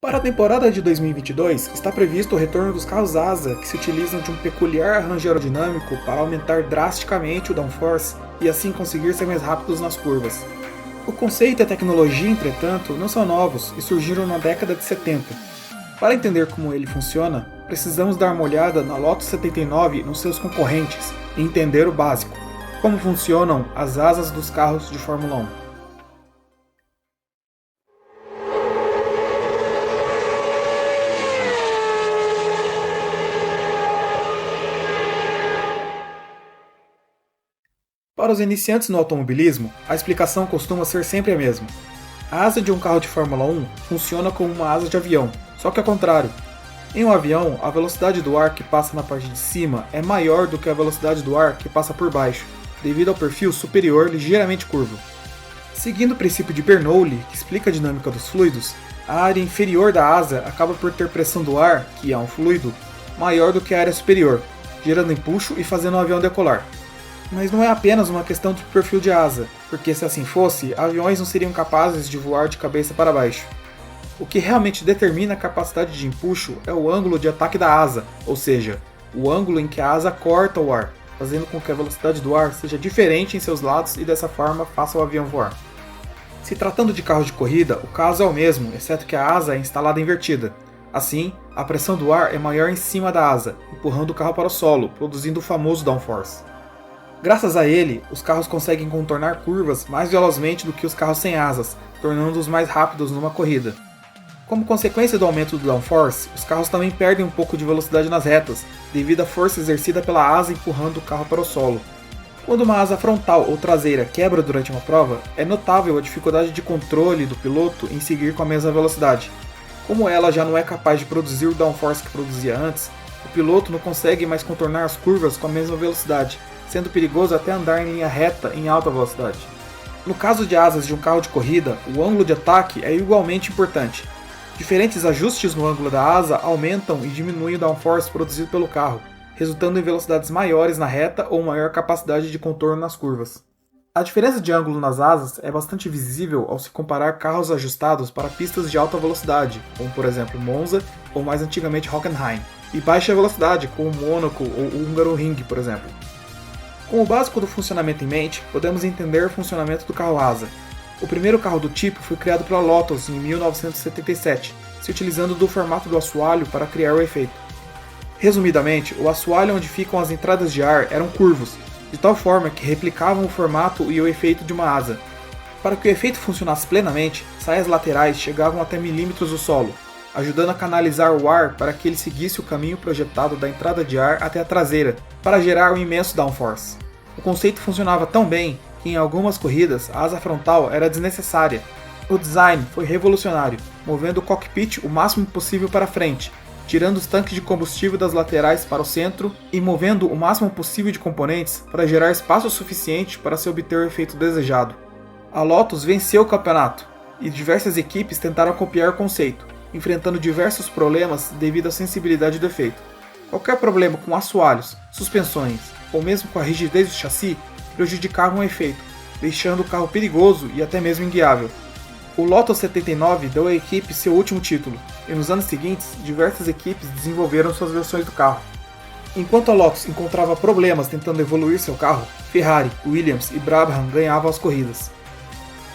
Para a temporada de 2022, está previsto o retorno dos carros asa, que se utilizam de um peculiar arranjo aerodinâmico para aumentar drasticamente o downforce e assim conseguir ser mais rápidos nas curvas. O conceito e a tecnologia, entretanto, não são novos e surgiram na década de 70. Para entender como ele funciona, precisamos dar uma olhada na Lotus 79 e nos seus concorrentes e entender o básico: como funcionam as asas dos carros de Fórmula 1. Para os iniciantes no automobilismo, a explicação costuma ser sempre a mesma. A asa de um carro de Fórmula 1 funciona como uma asa de avião, só que ao contrário. Em um avião, a velocidade do ar que passa na parte de cima é maior do que a velocidade do ar que passa por baixo, devido ao perfil superior ligeiramente curvo. Seguindo o princípio de Bernoulli, que explica a dinâmica dos fluidos, a área inferior da asa acaba por ter pressão do ar, que é um fluido, maior do que a área superior, gerando empuxo e fazendo o avião decolar. Mas não é apenas uma questão de perfil de asa, porque se assim fosse, aviões não seriam capazes de voar de cabeça para baixo. O que realmente determina a capacidade de empuxo é o ângulo de ataque da asa, ou seja, o ângulo em que a asa corta o ar, fazendo com que a velocidade do ar seja diferente em seus lados e dessa forma faça o avião voar. Se tratando de carros de corrida, o caso é o mesmo, exceto que a asa é instalada invertida. Assim, a pressão do ar é maior em cima da asa, empurrando o carro para o solo, produzindo o famoso downforce. Graças a ele, os carros conseguem contornar curvas mais velozmente do que os carros sem asas, tornando-os mais rápidos numa corrida. Como consequência do aumento do downforce, os carros também perdem um pouco de velocidade nas retas, devido à força exercida pela asa empurrando o carro para o solo. Quando uma asa frontal ou traseira quebra durante uma prova, é notável a dificuldade de controle do piloto em seguir com a mesma velocidade. Como ela já não é capaz de produzir o downforce que produzia antes, o piloto não consegue mais contornar as curvas com a mesma velocidade, sendo perigoso até andar em linha reta em alta velocidade. No caso de asas de um carro de corrida, o ângulo de ataque é igualmente importante. Diferentes ajustes no ângulo da asa aumentam e diminuem o downforce produzido pelo carro, resultando em velocidades maiores na reta ou maior capacidade de contorno nas curvas. A diferença de ângulo nas asas é bastante visível ao se comparar carros ajustados para pistas de alta velocidade, como por exemplo Monza ou mais antigamente Hockenheim, e baixa velocidade, como Mônaco ou Hungaroring, por exemplo. Com o básico do funcionamento em mente, podemos entender o funcionamento do carro asa. O primeiro carro do tipo foi criado pela Lotus em 1977, se utilizando do formato do assoalho para criar o efeito. Resumidamente, o assoalho onde ficam as entradas de ar eram curvos, de tal forma que replicavam o formato e o efeito de uma asa. Para que o efeito funcionasse plenamente, saias laterais chegavam até milímetros do solo, ajudando a canalizar o ar para que ele seguisse o caminho projetado da entrada de ar até a traseira, para gerar um imenso downforce. O conceito funcionava tão bem que em algumas corridas a asa frontal era desnecessária. O design foi revolucionário, movendo o cockpit o máximo possível para frente, tirando os tanques de combustível das laterais para o centro e movendo o máximo possível de componentes para gerar espaço suficiente para se obter o efeito desejado. A Lotus venceu o campeonato, e diversas equipes tentaram copiar o conceito, enfrentando diversos problemas devido à sensibilidade do efeito. Qualquer problema com assoalhos, suspensões ou mesmo com a rigidez do chassi prejudicavam o efeito, deixando o carro perigoso e até mesmo inguiável. O Lotus 79 deu à equipe seu último título, e nos anos seguintes diversas equipes desenvolveram suas versões do carro. Enquanto a Lotus encontrava problemas tentando evoluir seu carro, Ferrari, Williams e Brabham ganhavam as corridas.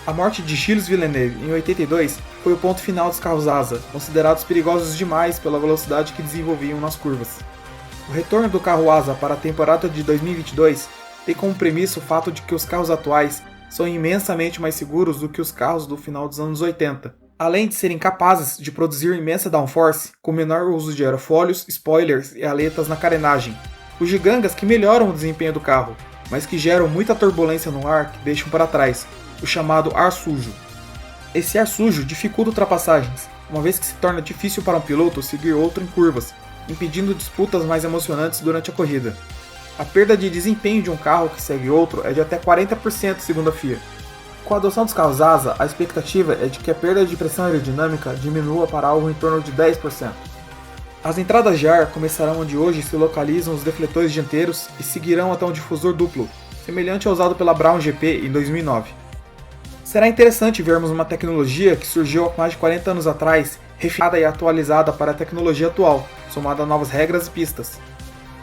A morte de Gilles Villeneuve em 82 foi o ponto final dos carros asa, considerados perigosos demais pela velocidade que desenvolviam nas curvas. O retorno do carro asa para a temporada de 2022 tem como premissa o fato de que os carros atuais são imensamente mais seguros do que os carros do final dos anos 80, além de serem capazes de produzir imensa downforce com menor uso de aerofólios, spoilers e aletas na carenagem, bugigangas que melhoram o desempenho do carro, mas que geram muita turbulência no ar que deixam para trás, o chamado ar sujo. Esse ar sujo dificulta ultrapassagens, uma vez que se torna difícil para um piloto seguir outro em curvas, impedindo disputas mais emocionantes durante a corrida. A perda de desempenho de um carro que segue outro é de até 40% segundo a FIA. Com a adoção dos carros asa, a expectativa é de que a perda de pressão aerodinâmica diminua para algo em torno de 10%. As entradas de ar começarão onde hoje se localizam os defletores dianteiros e seguirão até um difusor duplo, semelhante ao usado pela Brown GP em 2009. Será interessante vermos uma tecnologia que surgiu há mais de 40 anos atrás, refinada e atualizada para a tecnologia atual, somada a novas regras e pistas.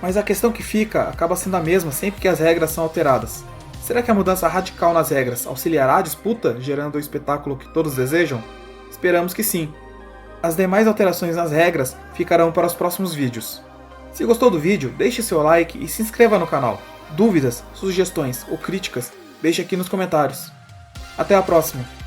Mas a questão que fica acaba sendo a mesma sempre que as regras são alteradas. Será que a mudança radical nas regras auxiliará a disputa, gerando o espetáculo que todos desejam? Esperamos que sim. As demais alterações nas regras ficarão para os próximos vídeos. Se gostou do vídeo, deixe seu like e se inscreva no canal. Dúvidas, sugestões ou críticas, deixe aqui nos comentários. Até a próxima!